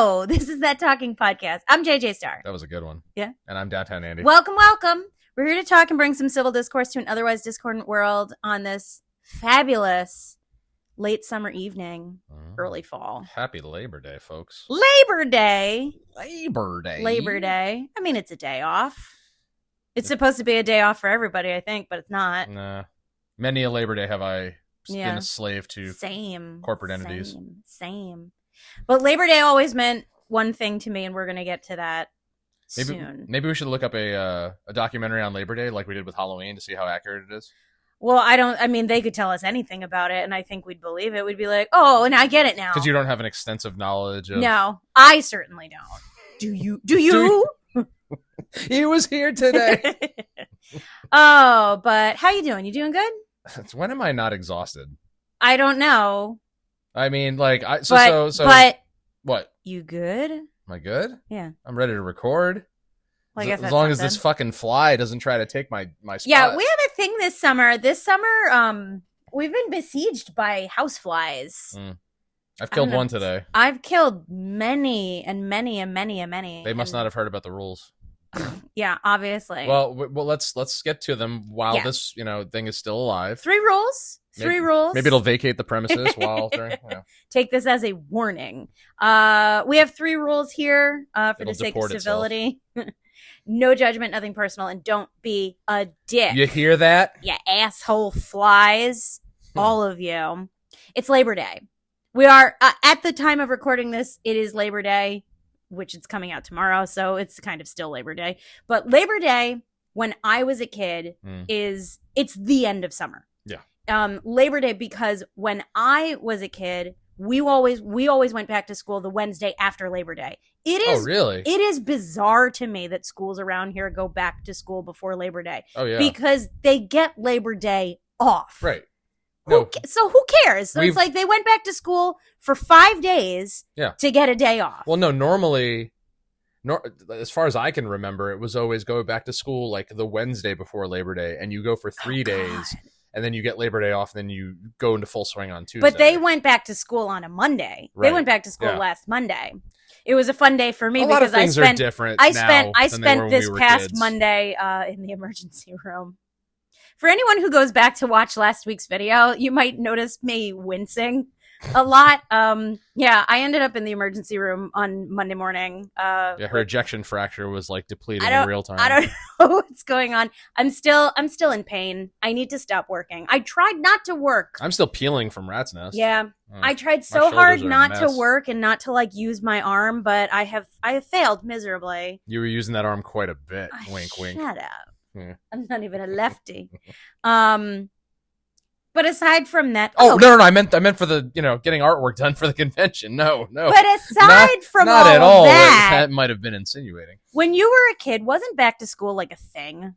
Hello, this is That Talking Podcast. I'm JJ Starr. That was a good one. Yeah. And I'm Downtown Andy. Welcome. We're here to talk and bring some civil discourse to an otherwise discordant world on this fabulous late summer evening, early fall. Happy Labor Day, folks. Labor Day. Labor Day. I mean, it's a day off. It's supposed to be a day off for everybody, I think, but it's not. Nah. Many a Labor Day have I been a slave to corporate entities. Same. But Labor Day always meant one thing to me, and we're going to get to that soon. Maybe we should look up a documentary on Labor Day like we did with Halloween to see how accurate it is. Well, they could tell us anything about it, and I think we'd believe it. We'd be like, oh, and I get it now. Because you don't have an extensive knowledge of... No, I certainly don't. Do you? He was here today. Oh, but how you doing? You doing good? When am I not exhausted? I don't know. I mean, like, but what? You good? Am I good? Yeah. I'm ready to record. Well, I guess as long as this fucking fly doesn't try to take my spot. Yeah, we have a thing this summer. We've been besieged by houseflies. I've killed one today. I've killed many and many and many and many. They must not have heard about the rules. Yeah, obviously. Well, let's get to them while this thing is still alive. Three rules. Maybe it'll vacate the premises while during. Take this as a warning. We have 3 rules here for the sake of civility. No judgment, nothing personal, and don't be a dick. You hear that? You asshole flies. All of you. It's Labor Day. We are, at the time of recording this, it is Labor Day, which it's coming out tomorrow, so it's kind of still Labor Day. But Labor Day, when I was a kid, it's the end of summer. Yeah. Labor Day, because when I was a kid, we always went back to school the Wednesday after Labor Day. Oh, really? It is bizarre to me that schools around here go back to school before Labor Day. Oh, yeah. Because they get Labor Day off. Right. So who cares? So it's like they went back to school for 5 days to get a day off. Well, no, normally, as far as I can remember, it was always go back to school like the Wednesday before Labor Day, and you go for 3 days, and then you get Labor Day off, and then you go into full swing on Tuesday. But they went back to school on a Monday. Right. They went back to school last Monday. It was a fun day for me because a lot of things are different. I spent this past Monday in the emergency room. For anyone who goes back to watch last week's video, you might notice me wincing a lot. I ended up in the emergency room on Monday morning. Her ejection fracture was like depleting in real time. I don't know what's going on. I'm still in pain. I need to stop working. I tried not to work. I'm still peeling from rat's nest. Yeah. I tried so hard not to work and not to use my arm, but I have failed miserably. You were using that arm quite a bit. Wink, wink. Shut up. Yeah. I'm not even a lefty. But aside from that, no, I meant for the getting artwork done for the convention. No. But aside from not all at all, that might have been insinuating. When you were a kid, wasn't back to school like a thing?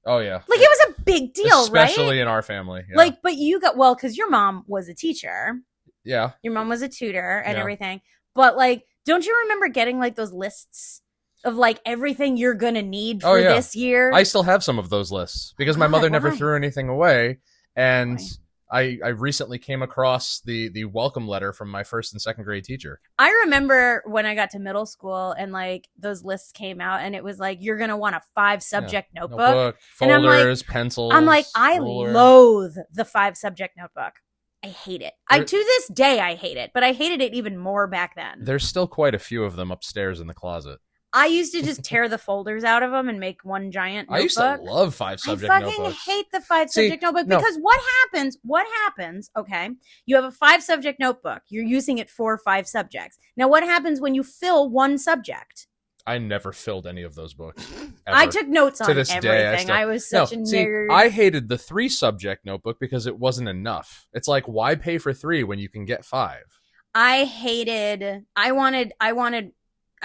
Oh yeah, it was a big deal, especially in our family. Yeah. But you got because your mom was a teacher. Yeah, your mom was a tutor and everything. But don't you remember getting those lists of everything you're gonna need for this year? I still have some of those lists because my mother never threw anything away, and I recently came across the welcome letter from my 1st and 2nd grade teacher. I remember when I got to middle school and those lists came out, and it was you're gonna want a 5-subject notebook, folders, pencils. I'm I loathe the 5-subject notebook. I hate it. To this day, I hate it, but I hated it even more back then. There's still quite a few of them upstairs in the closet. I used to just tear the folders out of them and make one giant notebook. I used to love 5-subject notebooks. I fucking hate the 5-subject notebook because what happens, okay, you have a 5-subject notebook. You're using it for 5 subjects. Now, what happens when you fill one subject? I never filled any of those books. Ever. I took notes on to this everything. Day, I was such a nerd. I hated the 3-subject notebook because it wasn't enough. It's why pay for 3 when you can get 5? I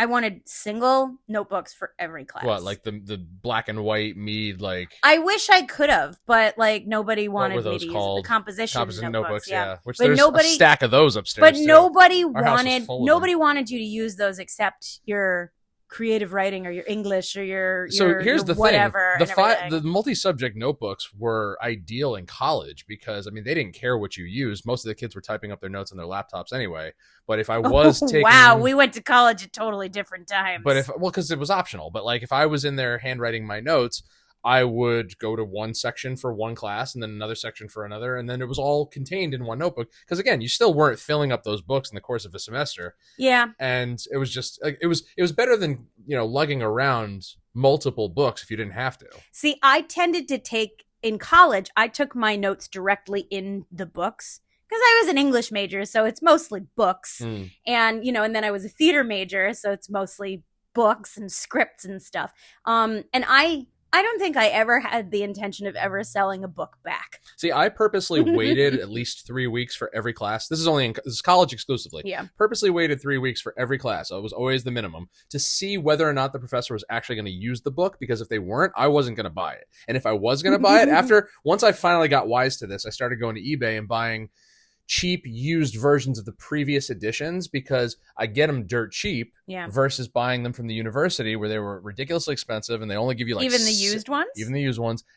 wanted single notebooks for every class. What, the black and white Mead, I wish I could have, but nobody wanted me to called? use the composition notebooks. Yeah. Which but there's a stack of those upstairs. But too. nobody wanted you to use those except your creative writing or your English or your here's the whatever. Thing. The multi-subject notebooks were ideal in college because, I mean, they didn't care what you used. Most of the kids were typing up their notes on their laptops anyway. But if I was taking... Wow, we went to college at totally different times. But because it was optional. But like if I was in there handwriting my notes, I would go to one section for one class and then another section for another. And then it was all contained in one notebook. Because again, you still weren't filling up those books in the course of a semester. Yeah. And it was just, it was better than, lugging around multiple books if you didn't have to. See, I tended to in college, I took my notes directly in the books. Because I was an English major, so it's mostly books. And, and then I was a theater major, so it's mostly books and scripts and stuff. And I don't think I ever had the intention of ever selling a book back. See, I purposely waited at least 3 weeks for every class. This is college exclusively. Yeah. Purposely waited 3 weeks for every class. So it was always the minimum to see whether or not the professor was actually going to use the book. Because if they weren't, I wasn't going to buy it. And if I was going to buy it, once I finally got wise to this, I started going to eBay and buying cheap used versions of the previous editions because I get them dirt cheap versus buying them from the university where they were ridiculously expensive and they only give you like even the used ones,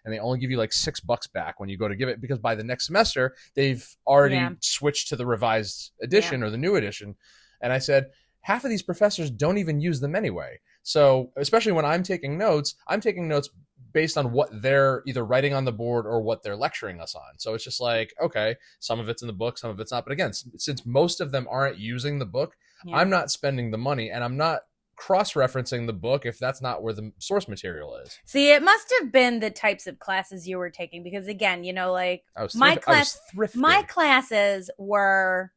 and they only give you like $6 back when you go to give it because by the next semester they've already switched to the revised edition or the new edition. And I said, half of these professors don't even use them anyway. So especially when I'm taking notes based on what they're either writing on the board or what they're lecturing us on. So it's just like, okay, some of it's in the book, some of it's not. But again, since most of them aren't using the book, I'm not spending the money and I'm not cross-referencing the book if that's not where the source material is. See, it must have been the types of classes you were taking because again, like my classes were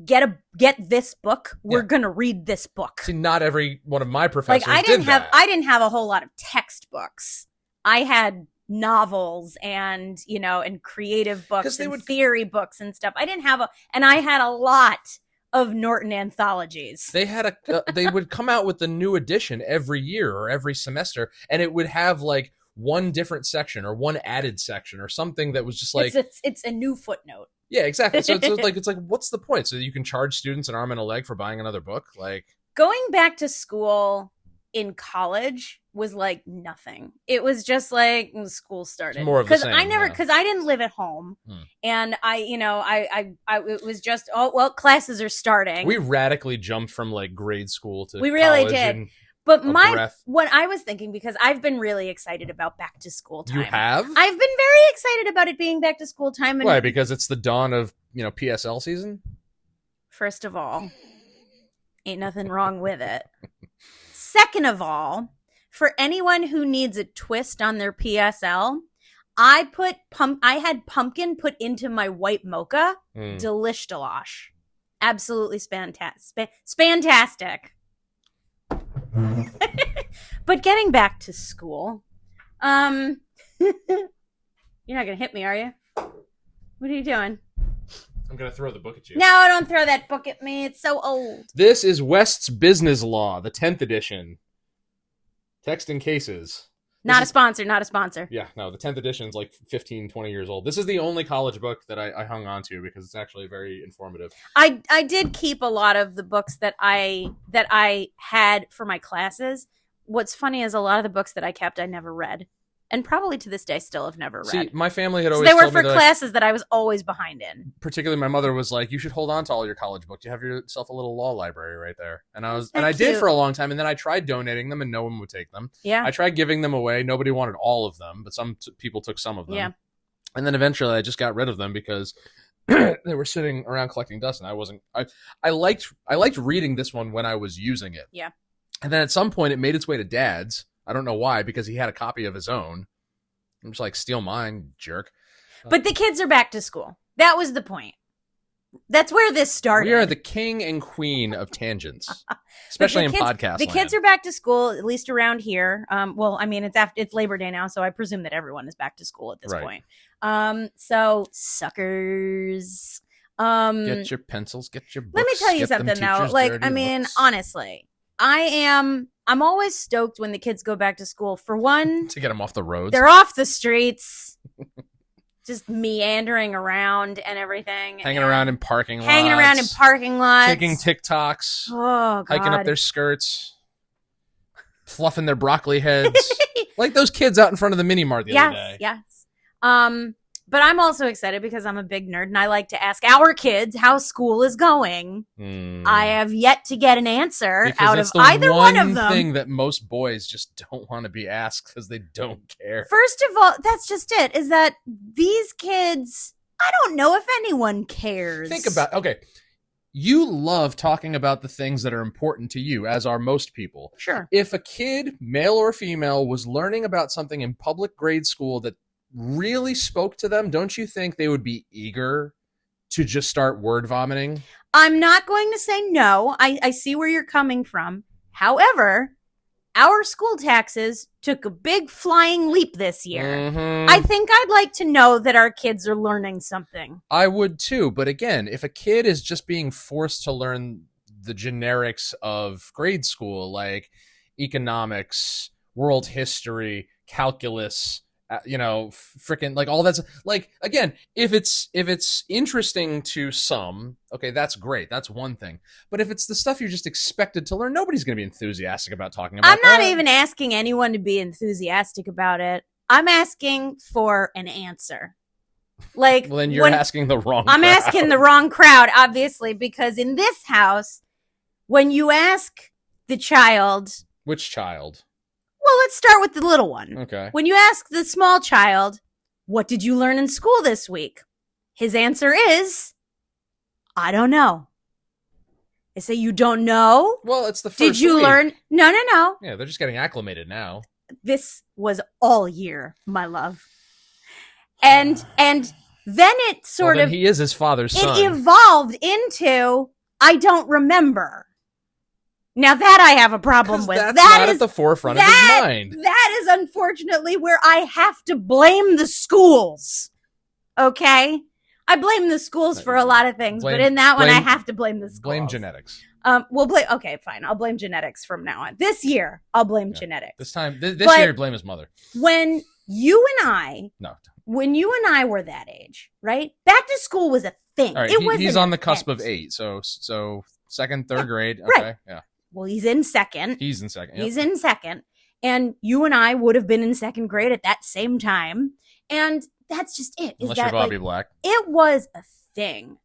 get this book. We're going to read this book. See, not every one of my professors I didn't have a whole lot of textbooks. I had novels and, and creative books and theory books and stuff. I had a lot of Norton anthologies. They would come out with the new edition every year or every semester, and it would have like one different section or one added section or something that was just like it's a new footnote. Yeah, exactly. So it's like what's the point? So you can charge students an arm and a leg for buying another book? Like going back to school in college was like nothing. It was just like school started. It's more of the same. Because I didn't live at home, and it was just classes are starting. We radically jumped from like grade school to we really did. But what I was thinking, because I've been really excited about back to school time. You have? I've been very excited about it being back to school time. Why? Because it's the dawn of PSL season. First of all, ain't nothing wrong with it. Second of all, for anyone who needs a twist on their PSL, I had pumpkin put into my white mocha. Delish dalosh. Absolutely spantastic. But getting back to school, you're not gonna hit me, are you? What are you doing? I'm gonna throw the book at you. No, don't throw that book at me. It's so old. This is West's Business Law, the 10th edition. Text in cases. Not a sponsor. Yeah, no, the 10th edition is like 15, 20 years old. This is the only college book that I hung on to because it's actually very informative. I did keep a lot of the books that I had for my classes. What's funny is a lot of the books that I kept I never read. And probably to this day still have never read. See, my family had always they were told for me classes that I was always behind in. Particularly my mother was like, you should hold on to all your college books. You have yourself a little law library right there. And I did for a long time. And then I tried donating them and no one would take them. Yeah. I tried giving them away. Nobody wanted all of them, but some people took some of them. Yeah. And then eventually I just got rid of them because they were sitting around collecting dust and I liked reading this one when I was using it. Yeah. And then at some point it made its way to Dad's. I don't know why, because he had a copy of his own. I'm just like, steal mine, jerk. But the kids are back to school. That was the point. That's where this started. We are the king and queen of tangents, especially in podcast The kids are back to school, at least around here. It's Labor Day now, so I presume that everyone is back to school at this point. So suckers. Get your pencils, get your books. Let me tell you something though. Honestly, I'm always stoked when the kids go back to school. For one, to get them off the roads. They're off the streets, just meandering around and everything. Hanging around in parking lots. Taking TikToks. Oh, God. Hiking up their skirts. fluffing their broccoli heads. Like those kids out in front of the mini mart the other day. Yes. But I'm also excited because I'm a big nerd and I like to ask our kids how school is going. I have yet to get an answer because out of either one of them. Thing that most boys just don't want to be asked because they don't care. First of all, that's just it, is that these kids, I don't know if anyone cares. Think about, okay, you love talking about the things that are important to you, as are most people. Sure. If a kid, male or female, was learning about something in public grade school that really spoke to them, don't you think they would be eager to just start word vomiting? I'm not going to say no. I see where you're coming from. However, our school taxes took a big flying leap this year. Mm-hmm. I think I'd like to know that our kids are learning something. I would too. But again, if a kid is just being forced to learn the generics of grade school, like economics, world history, calculus, freaking like all that's like, again, if it's interesting to some, okay, that's great. That's one thing. But if it's the stuff you're just expected to learn, nobody's going to be enthusiastic about talking about. I'm not even asking anyone to be enthusiastic about it. I'm asking for an answer. Like, well, then you're asking the wrong I'm crowd. asking the wrong crowd, obviously, because in this house, when you ask the child, which child? Well, let's start with the little one. Okay. When you ask the small child, what did you learn in school this week? His answer is, I don't know. I say, you don't know? Well, it's the first Did you week. learn? No. Yeah, they're just getting acclimated now. This was all year, my love. And then it sort of... he is his father's son. It evolved into, I don't remember. Now that I have a problem with. That's that not is at the forefront of his mind. That is unfortunately where I have to blame the schools. Okay? I blame the schools for a lot of things, but in that one I have to blame the schools. Blame genetics. Okay, fine. I'll blame genetics from now on. This year, I'll blame genetics. This time, this year, blame his mother. When you and I were that age, right? Back to school was a thing. All right, he's on the cusp of 8, so second, third grade. Okay, right. Yeah. Well, he's in second. He's in second. Yep. He's in second. And you and I would have been in second grade at that same time. And that's just it. Unless you're Bobby Black. It was a thing,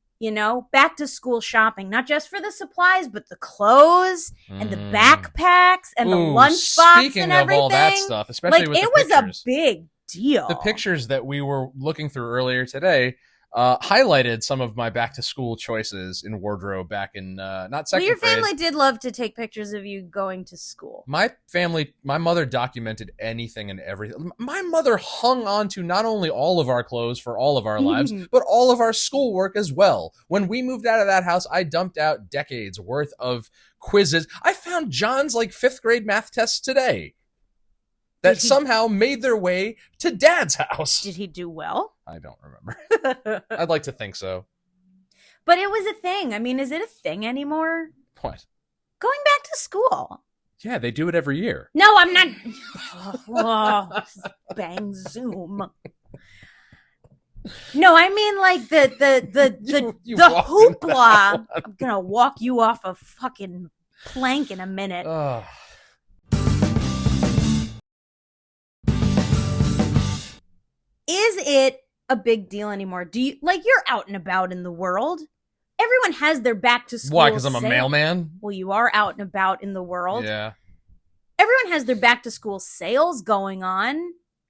back to school shopping, not just for the supplies, but the clothes and the backpacks and the lunchbox and everything. Speaking of all that stuff, especially with the pictures. It was a big deal. The pictures that we were looking through earlier today highlighted some of my back to school choices in wardrobe back in not second grade. Well, your family did love to take pictures of you going to school. My mother documented anything and everything. My mother hung on to not only all of our clothes for all of our lives, but all of our schoolwork as well. When we moved out of that house, I dumped out decades worth of quizzes. I found John's 5th grade math tests today that somehow made their way to Dad's house. Did he do well? I don't remember. I'd like to think so. But it was a thing. I mean, is it a thing anymore? What? Going back to school. Yeah, they do it every year. No, I'm not. Bang Zoom. No, I mean the hoopla. I'm gonna walk you off a fucking plank in a minute. Is it a big deal anymore? Do you you're out and about in the world? Everyone has their back to school. Why? Because I'm a mailman? Well, you are out and about in the world. Yeah. Everyone has their back to school sales going on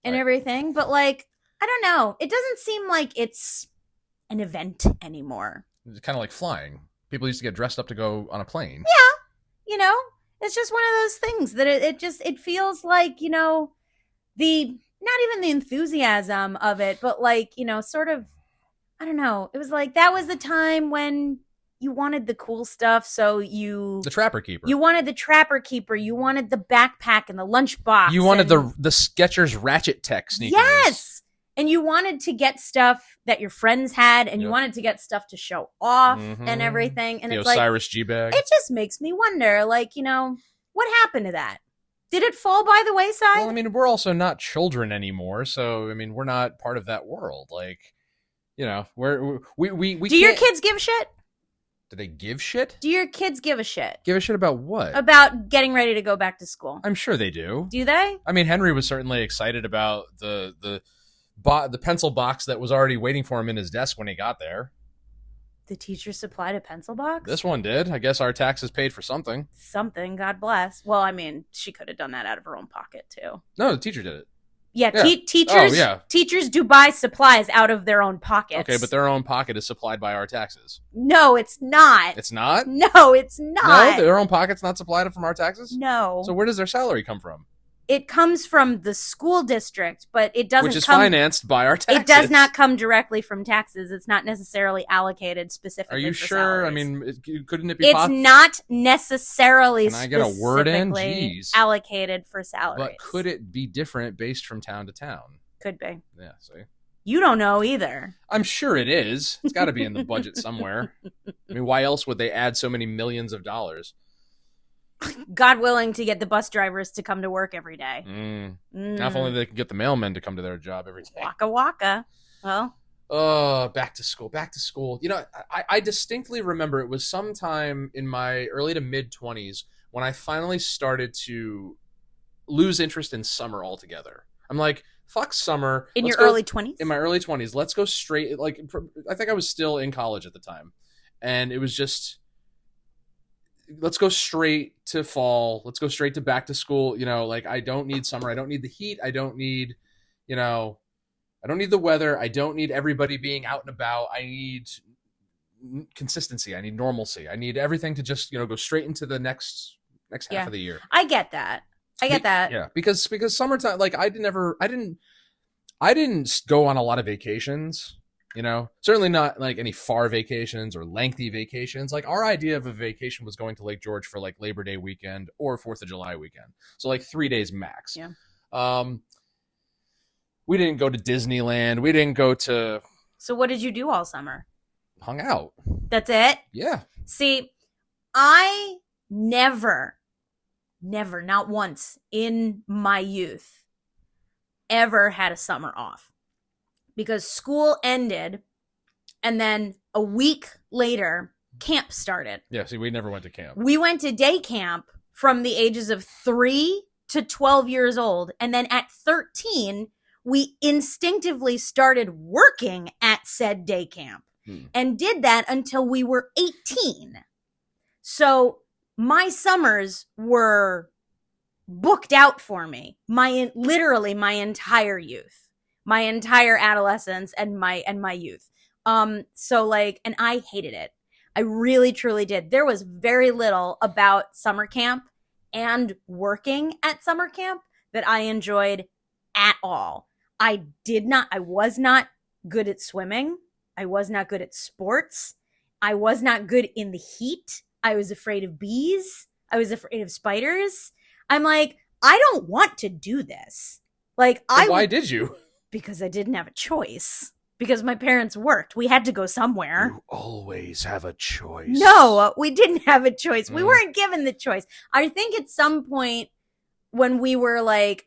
and everything, but I don't know. It doesn't seem like it's an event anymore. It's kind of like flying. People used to get dressed up to go on a plane. Yeah. It's just one of those things that it feels like, not even the enthusiasm of it, but sort of, I don't know. It was that was the time when you wanted the cool stuff. So the Trapper Keeper. You wanted the Trapper Keeper. You wanted the backpack and the lunchbox. You wanted the Skechers Ratchet Tech sneakers. Yes. And you wanted to get stuff that your friends had, and you wanted to get stuff to show off and everything. And the it's Osiris G bag. It just makes me wonder, what happened to that? Did it fall by the wayside? Well, I mean, we're also not children anymore, so I mean, we're not part of that world. We Do your kids give a shit? Do they give shit? Do your kids give a shit? Give a shit about what? About getting ready to go back to school. I'm sure they do. Do they? I mean, Henry was certainly excited about the pencil box that was already waiting for him in his desk when he got there. The teacher supplied a pencil box? This one did. I guess our taxes paid for something. Something, God bless. Well, I mean, she could have done that out of her own pocket, too. No, the teacher did it. Yeah, Yeah. Teachers do buy supplies out of their own pockets. Okay, but their own pocket is supplied by our taxes. No, it's not. It's not? No, it's not. No, their own pocket's not supplied from our taxes? No. So where does their salary come from? It comes from the school district, but it doesn't Which is financed by our taxes. It does not come directly from taxes. It's not necessarily allocated specifically. Are you for sure? salaries. I mean, couldn't it be It's possible? not necessarily Can I get a word in? Jeez. allocated for salaries. But could it be different based from town to town? Could be. Yeah, see? You don't know either. I'm sure it is. It's got to be in the budget somewhere. I mean, why else would they add so many millions of dollars? God willing to get the bus drivers to come to work every day. Now, if only they could get the mailmen to come to their job every day. Waka waka. Well. Back to school. You know, I distinctly remember it was sometime in my early to mid 20s when I finally started to lose interest in summer altogether. I'm like, fuck summer. In your early 20s? In my early 20s. Let's go straight. Like, I think I was still in college at the time. And it was just, let's go straight to fall. Let's go straight to back to school. You know, like, I don't need summer. I don't need the heat. I don't need, you know, I don't need the weather. I don't need everybody being out and about. I need consistency. I need normalcy. I need everything to just, you know, go straight into the next half of the year. I get that. Yeah, because summertime, like, I didn't go on a lot of vacations, you know, certainly not like any far vacations or lengthy vacations. Like, our idea of a vacation was going to Lake George for like Labor Day weekend or 4th of July weekend. So like 3 days max. Yeah. We didn't go to Disneyland. We didn't go to. So what did you do all summer? Hung out. That's it? Yeah. See, I never, not once in my youth, ever had a summer off. Because school ended, and then a week later, camp started. Yeah, see, we never went to camp. We went to day camp from the ages of 3 to 12 years old. And then at 13, we instinctively started working at said day camp and did that until we were 18. So my summers were booked out for me. Literally my entire youth, my entire adolescence and my youth. So like, and I hated it. I really, truly did. There was very little about summer camp and working at summer camp that I enjoyed at all. I was not good at swimming. I was not good at sports. I was not good in the heat. I was afraid of bees. I was afraid of spiders. I'm like, I don't want to do this. Like, why did you? Because I didn't have a choice. Because my parents worked. We had to go somewhere. You always have a choice. No, we didn't have a choice. We weren't given the choice. I think at some point when we were like,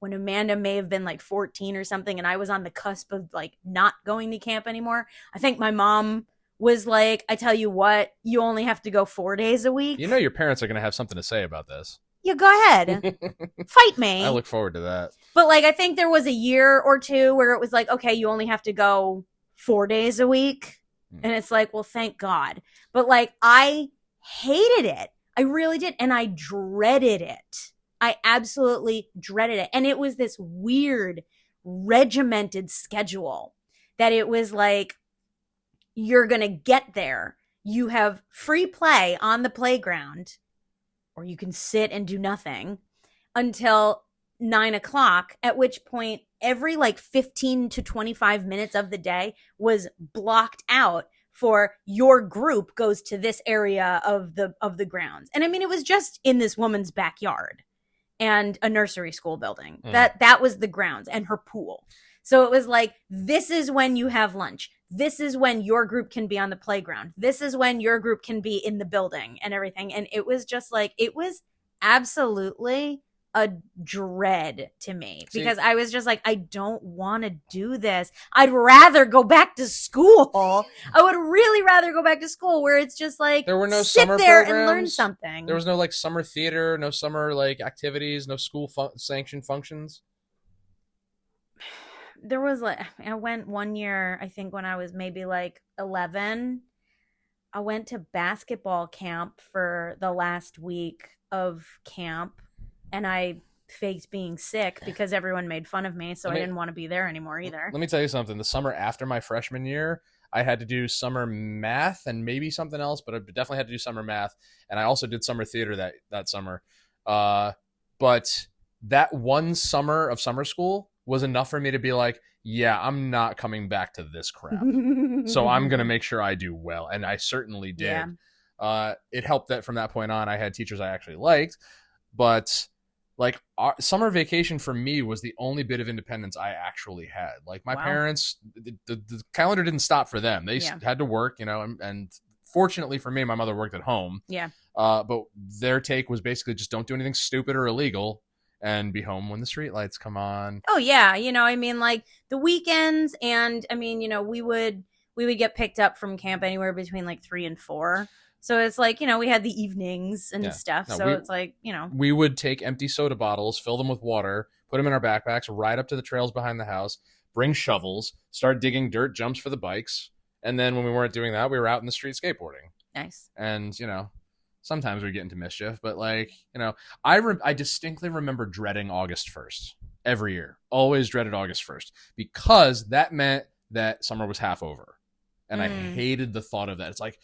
when Amanda may have been like 14 or something and I was on the cusp of like not going to camp anymore, I think my mom was like, I tell you what, you only have to go 4 days a week. You know your parents are going to have something to say about this. Yeah, go ahead. Fight me. I look forward to that. But like, I think there was a year or two where it was like, okay, you only have to go 4 days a week. And it's like, well, thank God. But like, I hated it. I really did. And I dreaded it. I absolutely dreaded it. And it was this weird regimented schedule that it was like, you're going to get there. You have free play on the playground, or you can sit and do nothing until 9 o'clock, at which point every like 15 to 25 minutes of the day was blocked out for your group goes to this area of the grounds. And I mean, it was just in this woman's backyard and a nursery school building. That was the grounds and her pool. So it was like, this is when you have lunch. This is when your group can be on the playground. This is when your group can be in the building and everything. And it was just like, it was absolutely a dread to me because I was just like, I don't want to do this. I'd rather go back to school. I would really rather go back to school where it's just like there were no sit summer there programs. and learn something. There was no like summer theater, no summer like activities, no school sanctioned functions. There was like, I went one year, I think when I was maybe like 11. I went to basketball camp for the last week of camp, and I faked being sick because everyone made fun of me, so I didn't want to be there anymore either. Let me tell you something. The summer after my freshman year, I had to do summer math and maybe something else, but I definitely had to do summer math, and I also did summer theater that summer. But that one summer of summer school was enough for me to be like, yeah, I'm not coming back to this crap. So I'm going to make sure I do well. And I certainly did. Yeah. It helped that from that point on, I had teachers I actually liked. But like summer vacation for me was the only bit of independence I actually had. Like my parents, the calendar didn't stop for them. They had to work, and fortunately for me, my mother worked at home. Yeah. But their take was basically just don't do anything stupid or illegal. And be home when the street lights come on. Oh yeah, I mean, like the weekends, and I mean, we would get picked up from camp anywhere between like 3 and 4. So it's like, we had the evenings and stuff. No, so it's like, we would take empty soda bottles, fill them with water, put them in our backpacks, ride up to the trails behind the house, bring shovels, start digging dirt jumps for the bikes, and then when we weren't doing that, we were out in the street skateboarding. Nice. And sometimes we get into mischief, but like, I distinctly remember dreading August 1st every year. Always dreaded August 1st because that meant that summer was half over. And I hated the thought of that. It's like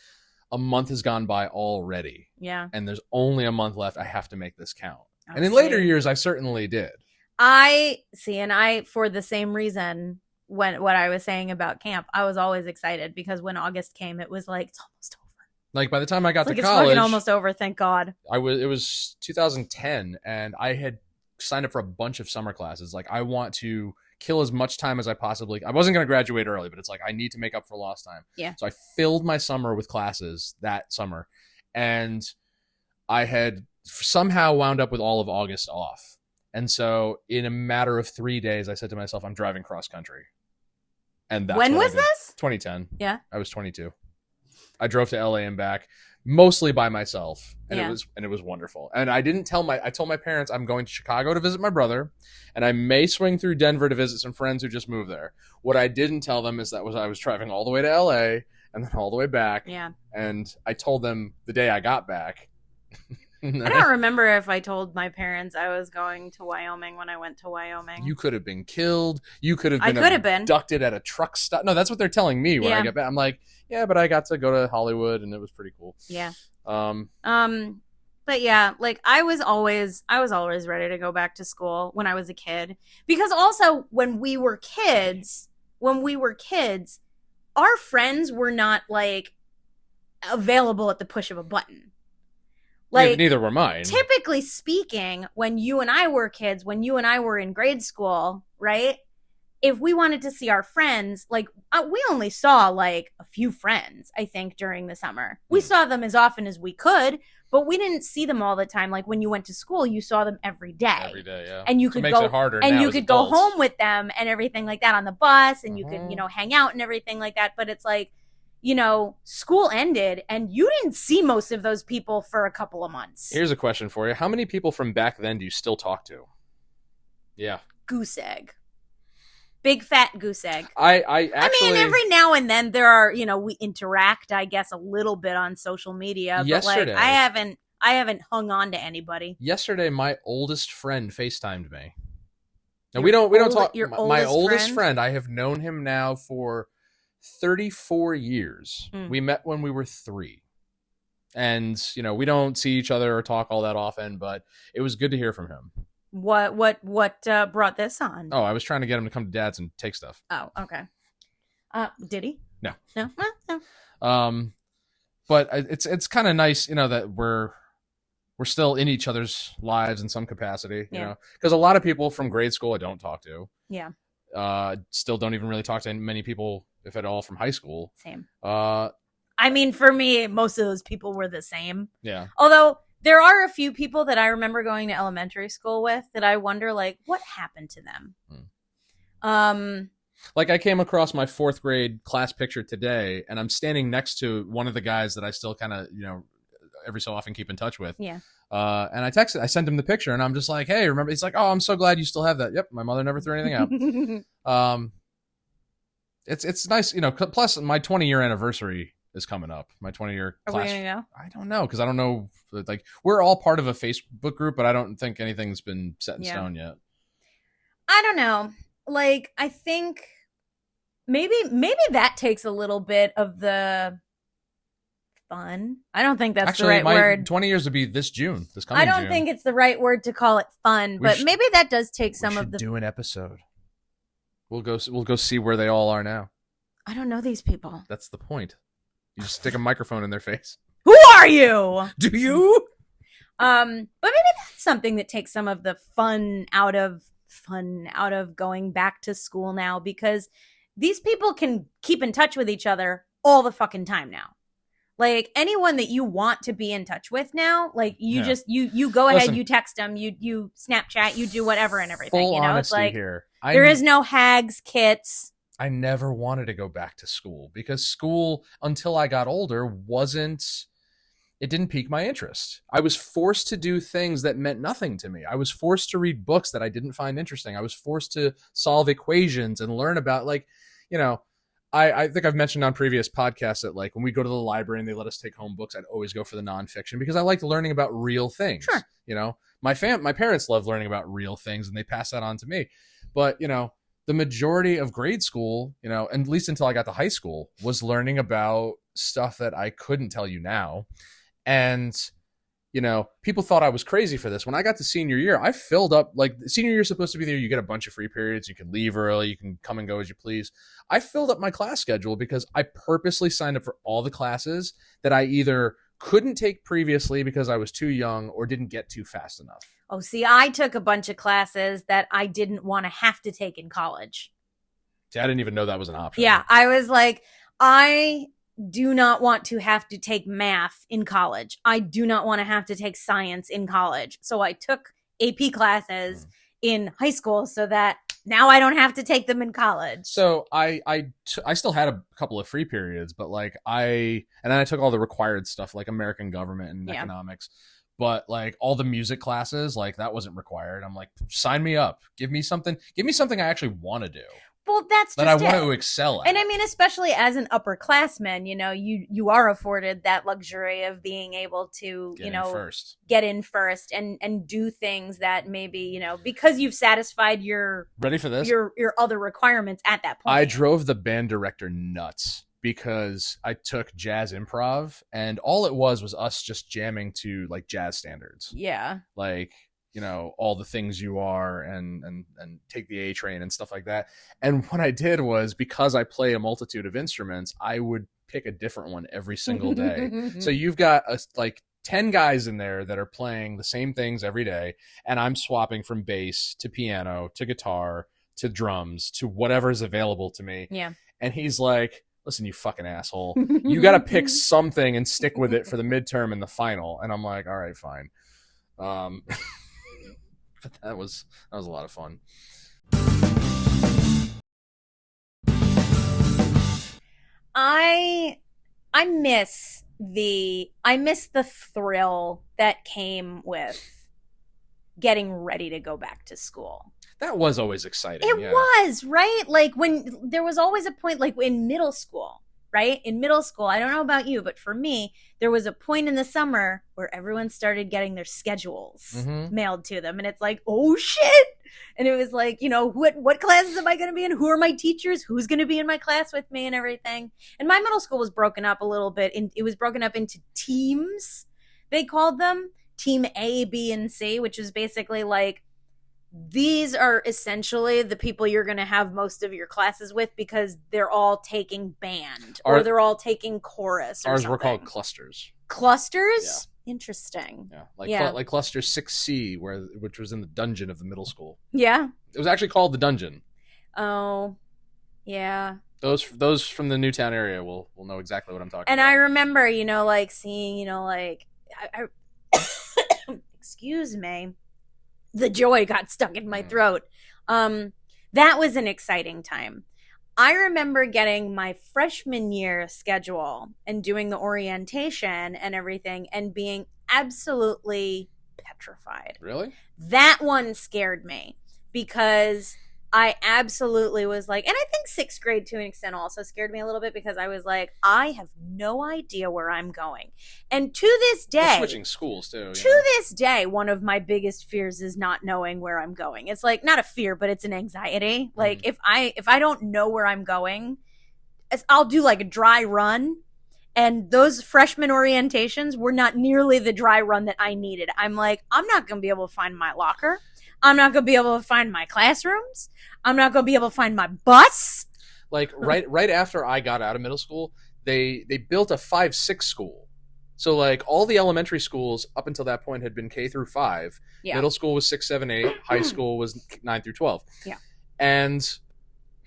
a month has gone by already. Yeah. And there's only a month left. I have to make this count. And in later years, I certainly did. And for the same reason, what I was saying about camp, I was always excited because when August came, it was like, it's almost over. Like by the time I got to college, it's fucking almost over. Thank God. It was 2010, and I had signed up for a bunch of summer classes. Like I want to kill as much time as I possibly. I wasn't going to graduate early, but it's like I need to make up for lost time. Yeah. So I filled my summer with classes that summer, and I had somehow wound up with all of August off. And so in a matter of 3 days, I said to myself, "I'm driving cross country." And that's when was this? 2010. Yeah. I was 22. I drove to LA and back mostly by myself, and it was wonderful. And I told my parents I'm going to Chicago to visit my brother, and I may swing through Denver to visit some friends who just moved there. What I didn't tell them is I was driving all the way to LA and then all the way back. Yeah. And I told them the day I got back. I don't remember if I told my parents I was going to Wyoming when I went to Wyoming. You could have been killed. You could have been abducted at a truck stop. No, that's what they're telling me when I get back. I'm like, yeah, but I got to go to Hollywood and it was pretty cool. Yeah. But yeah, like I was always ready to go back to school when I was a kid. Because also when we were kids, our friends were not like available at the push of a button. Like, neither were mine. Typically speaking, when you and I were kids, when you and I were in grade school, right? If we wanted to see our friends, like we only saw like a few friends, I think, during the summer. We saw them as often as we could, but we didn't see them all the time. Like when you went to school, you saw them every day. Every day, yeah. And you could go harder and you could go home with them and everything like that on the bus, and you could, hang out and everything like that. But it's like, school ended and you didn't see most of those people for a couple of months. Here's a question for you. How many people from back then do you still talk to? Yeah. Goose egg. Big fat goose egg. I mean, every now and then there are, we interact, I guess, a little bit on social media. Yesterday, but like I haven't hung on to anybody. Yesterday, my oldest friend FaceTimed me. Now we don't talk. My oldest friend, I have known him now for 34 years. We met when we were 3. And, we don't see each other or talk all that often, but it was good to hear from him. What brought this on? Oh, I was trying to get him to come to Dad's and take stuff. Oh, okay. Did he? No. No? But it's kind of nice, that we're still in each other's lives in some capacity, because a lot of people from grade school I don't talk to. Yeah. Still don't even really talk to many people, if at all, from high school. Same. I mean, for me, most of those people were the same. Yeah. Although There are a few people that I remember going to elementary school with that I wonder, like, what happened to them? Like, I came across my 4th grade class picture today, and I'm standing next to one of the guys that I still kind of, every so often keep in touch with. Yeah. And I sent him the picture, and I'm just like, hey, remember? He's like, oh, I'm so glad you still have that. Yep, my mother never threw anything out. It's nice, plus my 20-year anniversary is coming up. My 20-year class. Are we gonna go? I don't know, because I don't know. Like, we're all part of a Facebook group, but I don't think anything's been set in stone yet. I don't know. Like, I think maybe that takes a little bit of the fun. I don't think that's actually the right word. 20 years would be this June. This coming June. I don't think it's the right word to call it fun, but maybe that does take some of the. Do an episode. We'll go see where they all are now. I don't know these people. That's the point. You just stick a microphone in their face. Who are you? Do you? But maybe that's something that takes some of the fun out of going back to school now, because these people can keep in touch with each other all the fucking time now. Like, anyone that you want to be in touch with now, like, you just you go ahead, you text them, you Snapchat, you do whatever and everything. Full honesty it's like here. There is no hags kits. I never wanted to go back to school, because school, until I got older, it didn't pique my interest. I was forced to do things that meant nothing to me. I was forced to read books that I didn't find interesting. I was forced to solve equations and learn about, like, I think I've mentioned on previous podcasts that, like, when we go to the library and they let us take home books, I'd always go for the nonfiction, because I liked learning about real things. Sure. My parents love learning about real things, and they pass that on to me. But, the majority of grade school, and at least until I got to high school, was learning about stuff that I couldn't tell you now. And, people thought I was crazy for this. When I got to senior year, I filled up, like, senior year is supposed to be there. You get a bunch of free periods. You can leave early. You can come and go as you please. I filled up my class schedule because I purposely signed up for all the classes that I either couldn't take previously because I was too young or didn't get to fast enough. Oh, see, I took a bunch of classes that I didn't want to have to take in college. See, I didn't even know that was an option. Yeah, I was like, I do not want to have to take math in college. I do not want to have to take science in college. So I took AP classes in high school so that now I don't have to take them in college. So I still had a couple of free periods, but and then I took all the required stuff, like American government and economics. But, like, all the music classes, like, that wasn't required. I'm like, sign me up. Give me something I actually want to do. Well, that's that just I want to excel at. And I mean, especially as an upperclassman, you are afforded that luxury of being able to, get in first and do things that maybe, because you've satisfied your ready for this your other requirements at that point. I drove the band director nuts, because I took jazz improv, and all it was us just jamming to, like, jazz standards. Yeah. Like, all the things you are and Take the A Train and stuff like that. And what I did was, because I play a multitude of instruments, I would pick a different one every single day. So you've got 10 guys in there that are playing the same things every day, and I'm swapping from bass to piano to guitar to drums to whatever is available to me. Yeah. And he's like, listen, you fucking asshole, you got to pick something and stick with it for the midterm and the final. And I'm like, all right, fine. But that was a lot of fun. I miss the thrill that came with getting ready to go back to school. That was always exciting. It was, right? Like, when there was always a point, like in middle school, right? In middle school, I don't know about you, but for me, there was a point in the summer where everyone started getting their schedules mailed to them. And it's like, oh shit. And it was like, what classes am I going to be in? Who are my teachers? Who's going to be in my class with me and everything? And my middle school was broken up a little bit. It was broken up into teams, they called them. Team A, B, and C, which is basically like, these are essentially the people you're going to have most of your classes with, because they're all taking band or they're all taking chorus. Ours were called clusters. Clusters? Yeah. Interesting. Yeah. Like cluster 6C, which was in the dungeon of the middle school. Yeah. It was actually called the dungeon. Oh, yeah. Those from the Newtown area will know exactly what I'm talking about. And I remember, seeing, I excuse me, the joy got stuck in my throat. That was an exciting time. I remember getting my freshman year schedule and doing the orientation and everything and being absolutely petrified. Really? That one scared me because I absolutely was like, and I think sixth grade to an extent also scared me a little bit because I was like, I have no idea where I'm going. And to this day, well, switching schools too. This day, one of my biggest fears is not knowing where I'm going. It's like not a fear, but it's an anxiety. Like if I don't know where I'm going, I'll do like a dry run. And those freshman orientations were not nearly the dry run that I needed. I'm like, I'm not going to be able to find my locker. I'm not going to be able to find my classrooms. I'm not going to be able to find my bus. Like right after I got out of middle school, they built a 5-6 school. So like all the elementary schools up until that point had been K through 5. Yeah. Middle school was 6, 7, 8. High school was 9 through 12. Yeah. And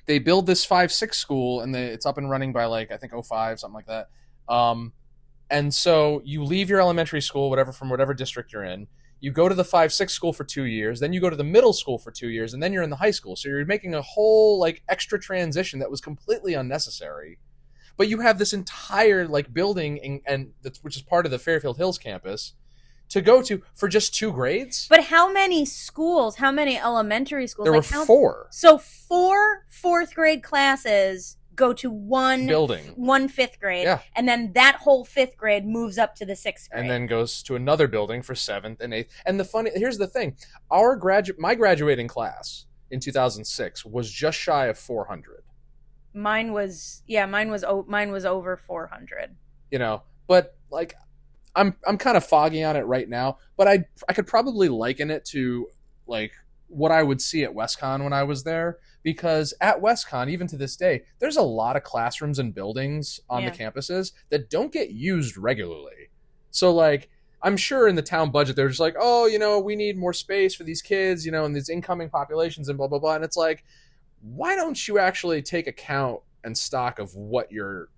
they build this 5-6 school, and it's up and running by like I think 05, something like that. And so you leave your elementary school, from whatever district you're in. You go to the 5-6 school for 2 years, then you go to the middle school for 2 years, and then you're in the high school. So you're making a whole like extra transition that was completely unnecessary. But you have this entire like building, which is part of the Fairfield Hills campus, to go to for just 2 grades. But how many schools? How many elementary schools? There were 4. So 4 fourth grade classes go to one building, one fifth grade, yeah. And then that whole 5th grade moves up to the 6th grade, and then goes to another building for 7th and 8th. And here's the thing: my graduating class in 2006 was just shy of 400. Mine was over 400. But like, I'm kind of foggy on it right now. But I could probably liken it to like what I would see at WestCon when I was there. Because at WestCon, even to this day, there's a lot of classrooms and buildings on the campuses that don't get used regularly. So, like, I'm sure in the town budget, they're just like, oh, we need more space for these kids, and these incoming populations and blah, blah, blah. And it's like, why don't you actually take account and stock of what you're,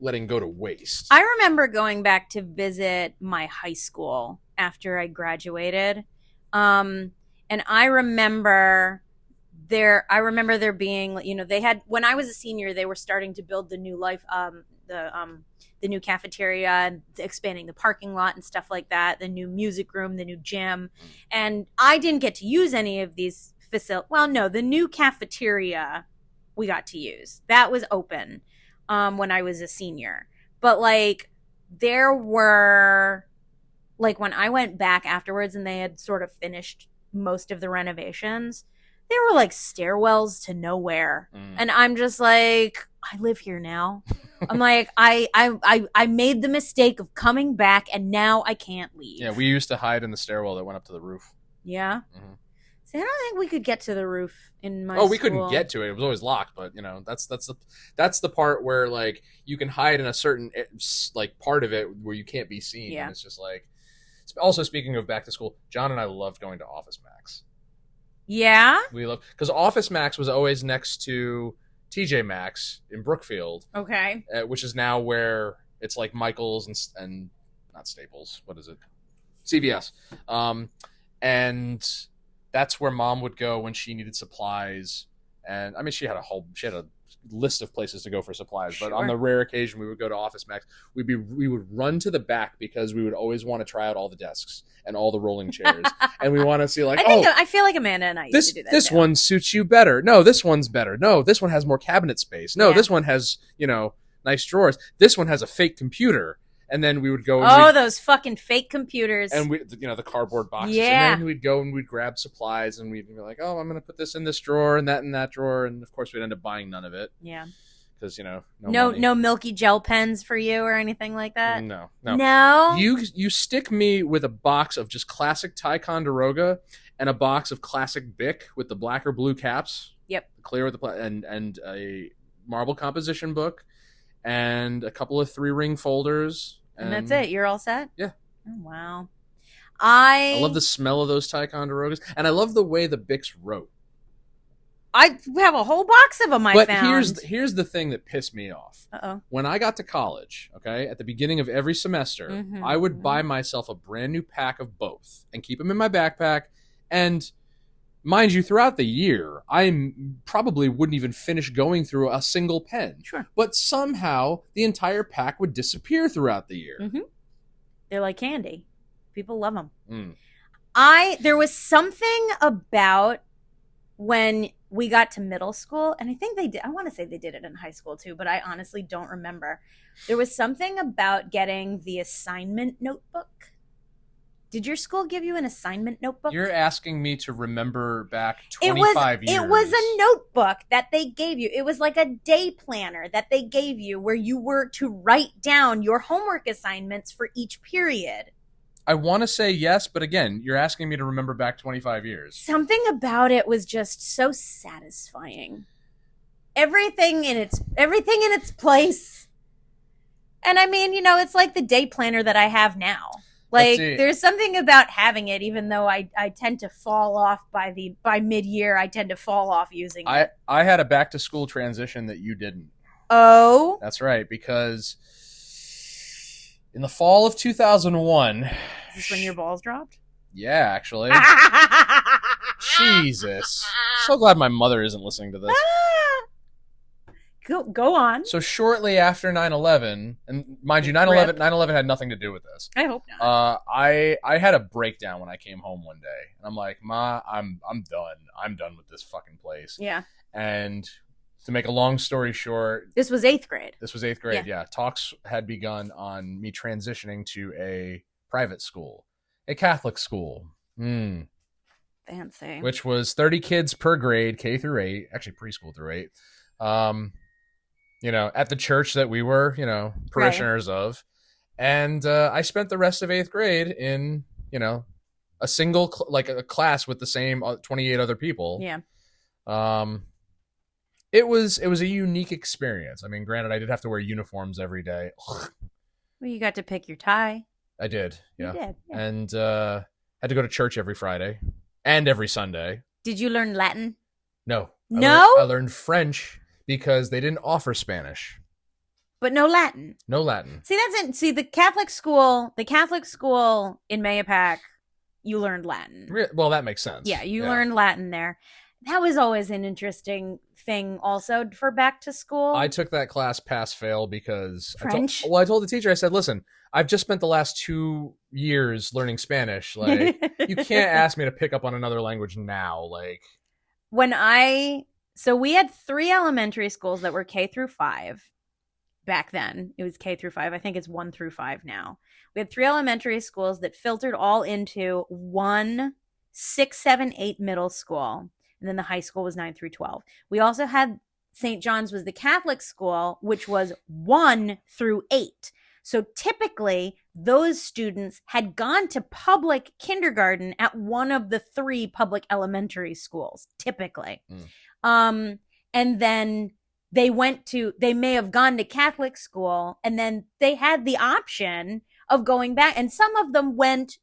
letting go to waste? I remember going back to visit my high school after I graduated. And I remember there being, they had, when I was a senior, they were starting to build the new the new cafeteria and expanding the parking lot and stuff like that, the new music room, the new gym. And I didn't get to use any of these facilities. Well, no, the new cafeteria we got to use. That was open when I was a senior. But like there were, like when I went back afterwards and they had sort of finished most of the renovations, there were like stairwells to nowhere. And I'm just like, I live here now. I'm like, I made the mistake of coming back and now I can't leave. Yeah, we used to hide in the stairwell that went up to the roof. Yeah? Mm-hmm. See, I don't think we could get to the roof in my school. We couldn't get to it. It was always locked, but that's the part where like you can hide in a certain like part of it where you can't be seen. Yeah. And it's just like, also speaking of back to school, John and I loved going to Office Max. Yeah? We love, because Office Max was always next to TJ Maxx in Brookfield. Okay. Which is now where it's like Michael's and not Staples. What is it? CVS. And that's where Mom would go when she needed supplies. And I mean, she had a list of places to go for supplies, but on the rare occasion we would go to Office Max, we would run to the back because we would always want to try out all the desks and all the rolling chairs, and we want to see like, I feel like Amanda and I used to do that. This one suits you better. No, this one's better. No, this one has more cabinet space. No, this one has nice drawers. This one has a fake computer. And then we would go. Those fucking fake computers. And the cardboard boxes. Yeah. And then we'd go and we'd grab supplies and we'd be like, oh, I'm going to put this in this drawer and that drawer. And of course, we'd end up buying none of it. Yeah. Because, no Milky Gel pens for you or anything like that? No. You stick me with a box of just classic Ticonderoga and a box of classic Bic with the black or blue caps. Yep. Clear with the and a marble composition book and a couple of 3-ring folders. And that's it. You're all set? Yeah. Oh, wow. I love the smell of those Ticonderogas, and I love the way the Bics wrote. I have a whole box of them I found. Here's the thing that pissed me off. Uh-oh. When I got to college, okay, at the beginning of every semester, I would buy myself a brand new pack of both and keep them in my backpack. And mind you, throughout the year, I probably wouldn't even finish going through a single pen. Sure. But somehow the entire pack would disappear throughout the year. Mm-hmm. They're like candy. People love them. There was something about when we got to middle school, and I think they did. I want to say they did it in high school too, but I honestly don't remember. There was something about getting the assignment notebook. Did your school give you an assignment notebook? You're asking me to remember back 25 years. It was a notebook that they gave you. It was like a day planner that they gave you where you were to write down your homework assignments for each period. I want to say yes, but again, you're asking me to remember back 25 years. Something about it was just so satisfying. Everything in its place. And I mean, it's like the day planner that I have now. Like, there's something about having it, even though I tend to fall off by mid-year. I tend to fall off using it. I had a back-to-school transition that you didn't. Oh? That's right, because in the fall of 2001... Is this when your balls dropped? Yeah, actually. Jesus. So glad my mother isn't listening to this. Go on. So shortly after 9/11, and mind you, 9/11 had nothing to do with this. I hope not. I had a breakdown when I came home one day, and I'm like, Ma, I'm done. I'm done with this fucking place. Yeah. And to make a long story short, this was 8th grade. Yeah. Talks had begun on me transitioning to a private school, a Catholic school. Fancy. Which was 30 kids per grade, K through 8, actually preschool through 8. At the church that we were, parishioners of. And I spent the rest of 8th grade in, a single, a class with the same 28 other people. Yeah. It was a unique experience. I mean, granted, I did have to wear uniforms every day. Well, you got to pick your tie. I did, yeah. You did, yeah. And had to go to church every Friday and every Sunday. Did you learn Latin? No. No? I learned French because they didn't offer Spanish. But no Latin. No Latin. See, that's it. See, the Catholic school in Mayapack, you learned Latin. Well, that makes sense. Yeah, you learned Latin there. That was always an interesting thing also for back to school. I took that class pass-fail because French? I told the teacher, I said, listen, I've just spent the last 2 years learning Spanish. Like, you can't ask me to pick up on another language now. Like, so we had 3 elementary schools that were K through 5 back then. It was K through 5. I think it's 1 through 5 now. We had 3 elementary schools that filtered all into 1 6, 7, 8 middle school. And then the high school was 9 through 12. We also had St. John's was the Catholic school, which was 1 through 8. So typically, those students had gone to public kindergarten at one of the 3 public elementary schools, typically. And then they may have gone to Catholic school, and then they had the option of going back. And some of them went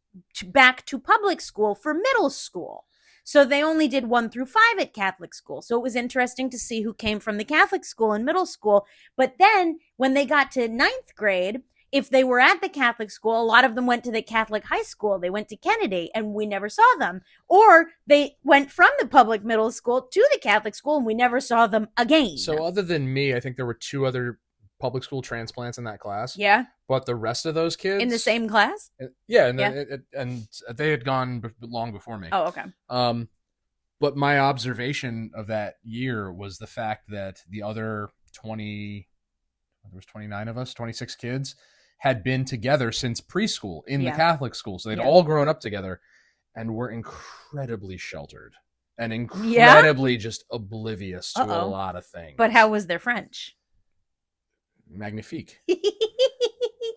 back to public school for middle school. So they only did 1 through 5 at Catholic school. So it was interesting to see who came from the Catholic school in middle school. But then when they got to 9th grade, if they were at the Catholic school, a lot of them went to the Catholic high school. They went to Kennedy and we never saw them. Or they went from the public middle school to the Catholic school and we never saw them again. So other than me, I think there were 2 other public school transplants in that class. Yeah. But the rest of those kids... In the same class? Yeah. And they had gone long before me. Oh, okay. But my observation of that year was the fact that the other 29 of us, 26 kids, had been together since preschool in the Catholic school. So they'd all grown up together and were incredibly sheltered and incredibly just oblivious to a lot of things. But how was their French? Magnifique.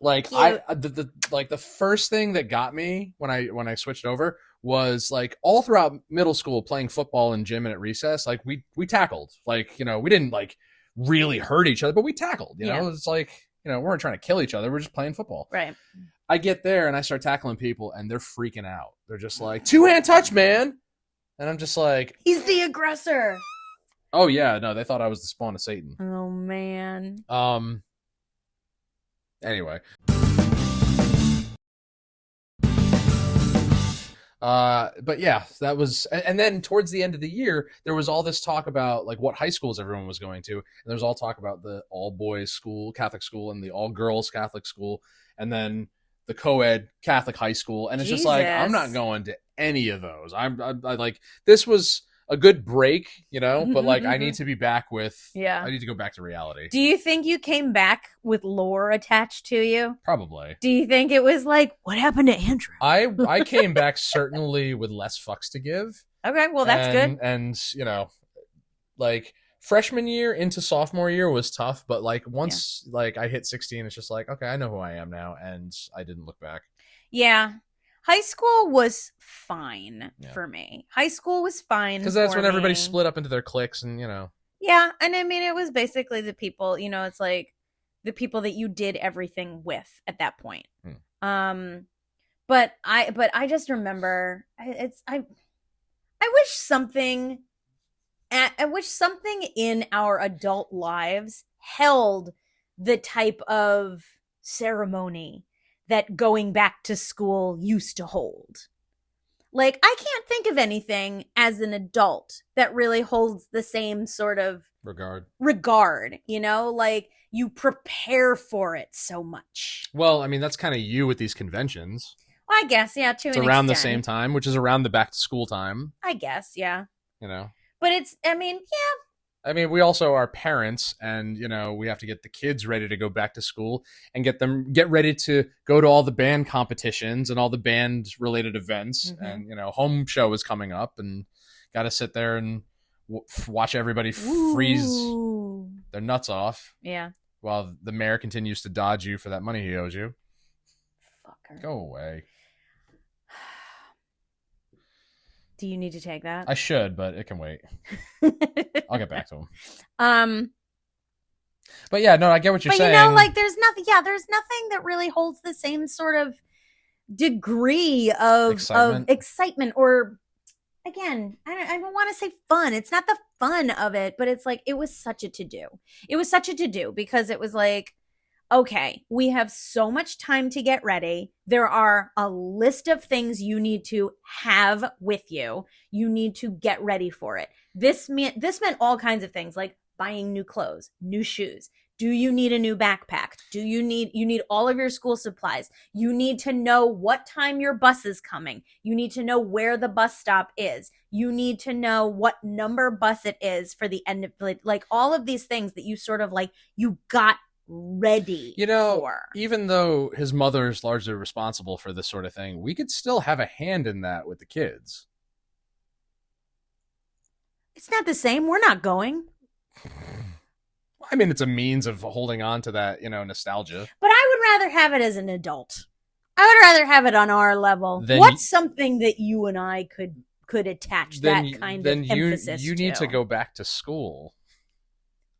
Like the first thing that got me when I switched over was like all throughout middle school playing football in gym and at recess, like we tackled. Like, we didn't like really hurt each other, but we tackled, you know. It's like, we weren't trying to kill each other, we're just playing football. Right. I get there and I start tackling people and they're freaking out. They're just like, 2-hand touch, man. And I'm just like, he's the aggressor. Oh yeah, no, they thought I was the spawn of Satan. Oh man. Anyway. But yeah, that was, and then towards the end of the year, there was all this talk about like what high schools everyone was going to, and there was all talk about the all boys school, Catholic school, and the all girls Catholic school, and then the co-ed Catholic high school, and it's just like I'm not going to any of those. I like this was a good break, but like I need to be back with, I need to go back to reality. Do you think you came back with lore attached to you? Probably. Do you think it was like, what happened to Andrew? I came back certainly with less fucks to give. Okay, well that's good. And like freshman year into sophomore year was tough, but like once like I hit 16, it's just like, okay, I know who I am now, and I didn't look back. Yeah. High school was fine for me. High school was fine because that's when everybody split up into their cliques, and Yeah, and I mean it was basically the people. It's like the people that you did everything with at that point. But I just remember I wish something in our adult lives held the type of ceremony that going back to school used to hold. Like, I can't think of anything as an adult that really holds the same sort of regard, like you prepare for it so much. Well, I mean, that's kind of you with these conventions. Well, I guess, yeah, it's around the same time, which is around the back to school time. I guess, yeah. But it's, I mean, yeah. I mean, we also are parents, and we have to get the kids ready to go back to school and get ready to go to all the band competitions and all the band related events. And home show is coming up, and got to sit there and watch everybody freeze their nuts off. Yeah. While the mayor continues to dodge you for that money he owes you. Fucker. Go away. Do you need to take that? I should, but it can wait. I'll get back to him. But yeah, no, I get what you're saying. Like there's nothing that really holds the same sort of degree of excitement or, again, I don't want to say fun. It's not the fun of it, but it's like, it was such a to-do. It was such a to-do because it was like, okay, we have so much time to get ready. There are a list of things you need to have with you. You need to get ready for it. This meant all kinds of things, like buying new clothes, new shoes. Do you need a new backpack? You need all of your school supplies. You need to know what time your bus is coming. You need to know where the bus stop is. You need to know what number bus it is for the end of, like all of these things that you sort of like, you got ready for. Even though his mother is largely responsible for this sort of thing, we could still have a hand in that with the kids. It's not the same. We're not going. I mean, it's a means of holding on to that, nostalgia. But I would rather have it as an adult. I would rather have it on our level. What's something that you and I could attach that kind of emphasis to? You need to go back to school.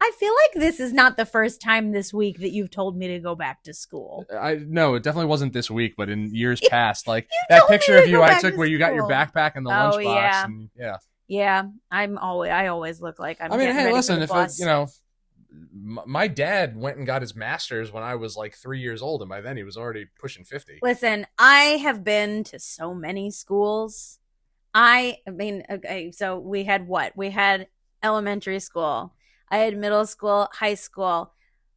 I feel like this is not the first time this week that you've told me to go back to school. No, it definitely wasn't this week, but in years past, like that picture of you I took where you got your backpack and the lunchbox. Yeah. And, yeah. I always look like I'm. I mean, hey, listen, if my dad went and got his master's when I was like 3 years old, and by then he was already pushing 50. Listen, I have been to so many schools. I mean, okay, so we had what? We had elementary school. I had middle school, high school.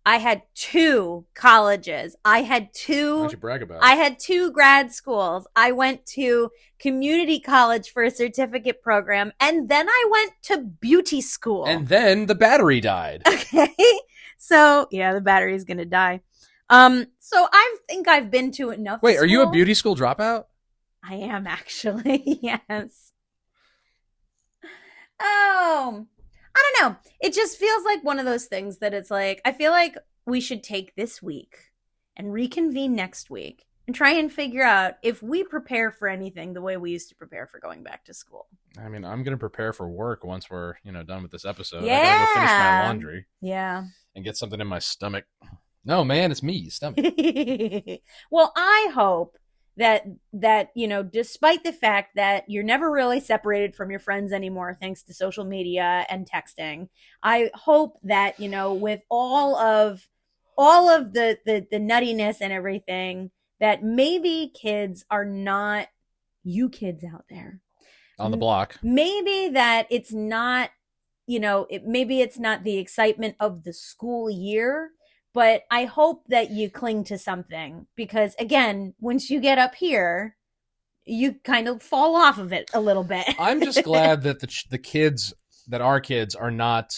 I had 2 colleges. I had 2. Why don't you brag about it? I had 2 grad schools. I went to community college for a certificate program, and then I went to beauty school. And then the battery died. Okay, so yeah, the battery's gonna die. So I think I've been to enough. Wait, are you a beauty school dropout? I am actually. Yes. Oh. I don't know. It just feels like one of those things that it's like, I feel like we should take this week and reconvene next week and try and figure out if we prepare for anything the way we used to prepare for going back to school. I mean, I'm going to prepare for work once we're, done with this episode. Yeah. I got to go finish my laundry. Yeah. And get something in my stomach. No, man, it's me, stomach. Well, I hope that despite the fact that you're never really separated from your friends anymore thanks to social media and texting, I hope that with all of the nuttiness and everything, that maybe kids are not, you kids out there on the block, maybe that it's not, maybe it's not the excitement of the school year, but I hope that you cling to something, because again, once you get up here, you kind of fall off of it a little bit. I'm just glad that the kids, that our kids are not,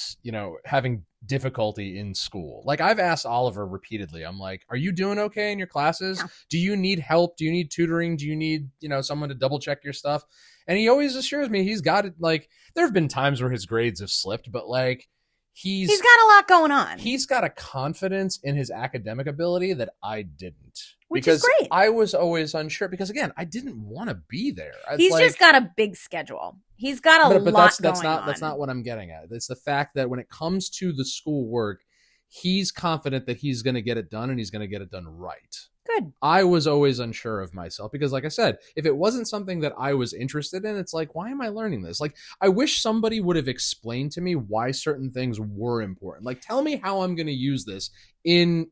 having difficulty in school. Like, I've asked Oliver repeatedly, I'm like, are you doing okay in your classes? No. Do you need help? Do you need tutoring? Do you need, someone to double check your stuff? And he always assures me he's got it. Like, there have been times where his grades have slipped, but like, he's got a lot going on. He's got a confidence in his academic ability that I didn't. Which is great. I was always unsure because, again, I didn't want to be there. He's just got a big schedule. He's got a lot going on. That's not what I'm getting at. It's the fact that when it comes to the school work, he's confident that he's going to get it done, and he's going to get it done right. Good. I was always unsure of myself because, like I said, if it wasn't something that I was interested in, it's like, why am I learning this? Like, I wish somebody would have explained to me why certain things were important. Like, tell me how I'm going to use this in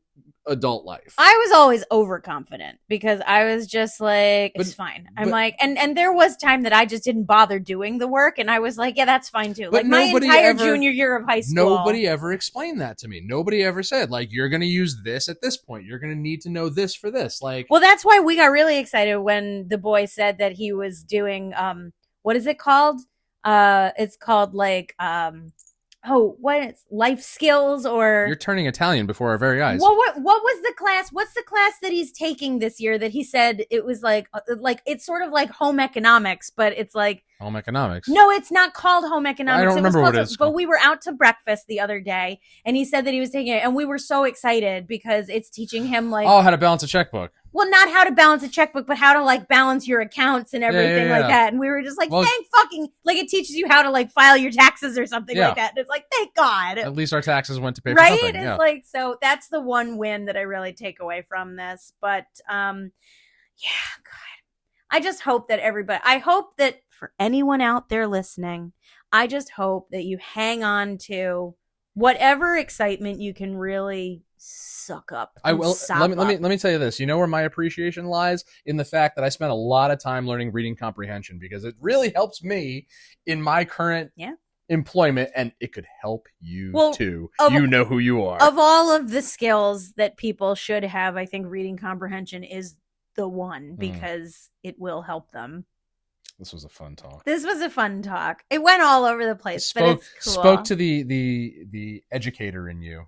adult life. I was always overconfident because I was just like, it's fine. I'm like, and there was time that I just didn't bother doing the work, and I was like, yeah, that's fine too. Like, my entire junior year of high school. Nobody ever explained that to me. Nobody ever said, like, you're going to use this at this point. You're going to need to know this for this. Like, well, that's why we got really excited when the boy said that he was doing, what is it called? It's called like, what is life skills, or you're turning Italian before our very eyes. Well, what was the class? What's the class that he's taking this year that he said it was like it's sort of like home economics, but it's like home economics. No, it's not called home economics. I don't remember what it is. But we were out to breakfast the other day, and he said that he was taking it, and we were so excited because it's teaching him like how to balance a checkbook. Well, not how to balance a checkbook, but how to like balance your accounts and everything like that. And we were just like, thank fucking, like it teaches you how to like file your taxes or something like that. And it's like, thank God. At least our taxes went to pay for something. Right? It's like, so that's the one win that I really take away from this. But God, I just hope that I hope that for anyone out there listening, I just hope that you hang on to whatever excitement you can really suck up. I will. Let me tell you this. You know where my appreciation lies? In the fact that I spent a lot of time learning reading comprehension, because it really helps me in my current employment, and it could help you too. You know who you are. Of all of the skills that people should have, I think reading comprehension is the one, because it will help them. This was a fun talk. It went all over the place, but it's cool. Spoke to the educator in you.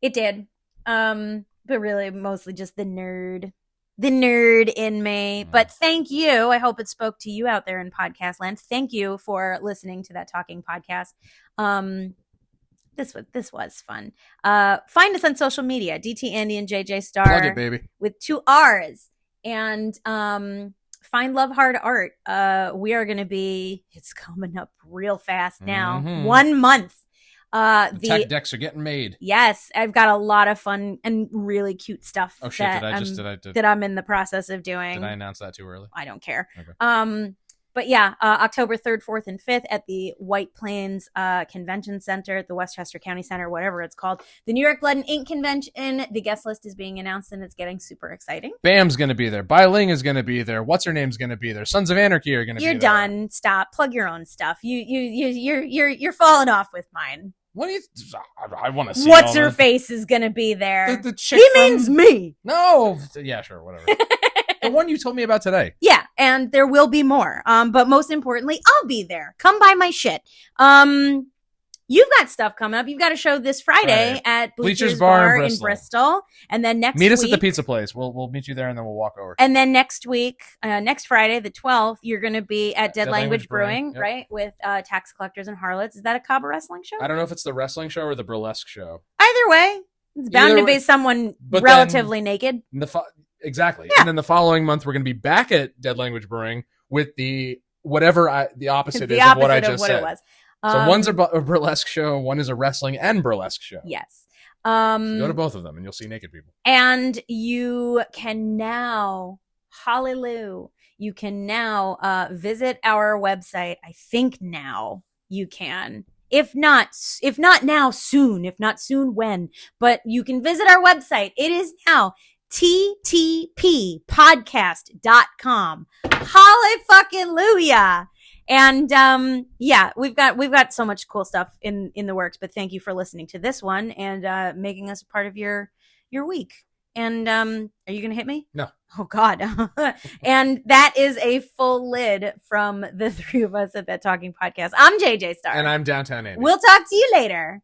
It did. But really mostly just the nerd in me. But thank you. I hope it spoke to you out there in podcast land. Thank you for listening to that talking podcast. This was fun. Find us on social media, DT Andy and JJ Star. Plug it, baby. With 2 R's. And find Love Hard Art. We are going to be, it's coming up real fast now. 1 month. The tech decks are getting made. Yes, I've got a lot of fun and really cute stuff. Oh shit! That I'm in the process of doing. Did I announce that too early? I don't care. Okay. But yeah, October 3rd, 4th, and 5th at the White Plains Convention Center at the Westchester County Center, whatever it's called. The New York Blood and Ink Convention. The guest list is being announced, and it's getting super exciting. Bam's going to be there. Bai Ling is going to be there. What's her name's going to be there. Sons of Anarchy are going to be there. You're done. Stop. Plug your own stuff. You're falling off with mine. What do you? I want to see. What's her face is going to be there. The chick means me. No. Yeah, sure. Whatever. The one you told me about today. Yeah, and there will be more. But most importantly, I'll be there. Come buy my shit. You've got stuff coming up. You've got a show this Friday at Bleachers Bar in Bristol. And then next week... Meet us at the pizza place. We'll meet you there, and then we'll walk over. And then next week, next Friday, the 12th, you're going to be at Dead Language Brewing, yep. Right? With Tax Collectors and Harlots. Is that a Cabo wrestling show? I don't know if it's the wrestling show or the burlesque show. Either way, it's bound to be someone relatively naked. Exactly. Yeah. And then the following month, we're going to be back at Dead Language Brewing with the opposite is of what I just said. It was. So one's a burlesque show, one is a wrestling and burlesque show. Yes. So go to both of them and you'll see naked people. And you can now Hallelujah. You can now visit our website. I think now you can. If not now, soon. If not soon, when? But you can visit our website. It is now ttppodcast.com. Holly fucking Luya. And yeah, we've got so much cool stuff in the works, but thank you for listening to this one and making us a part of your week. And are you gonna hit me? No. Oh God. And that is a full lid from the three of us at That Talking Podcast. I'm JJ Star. And I'm Downtown Andy. We'll talk to you later.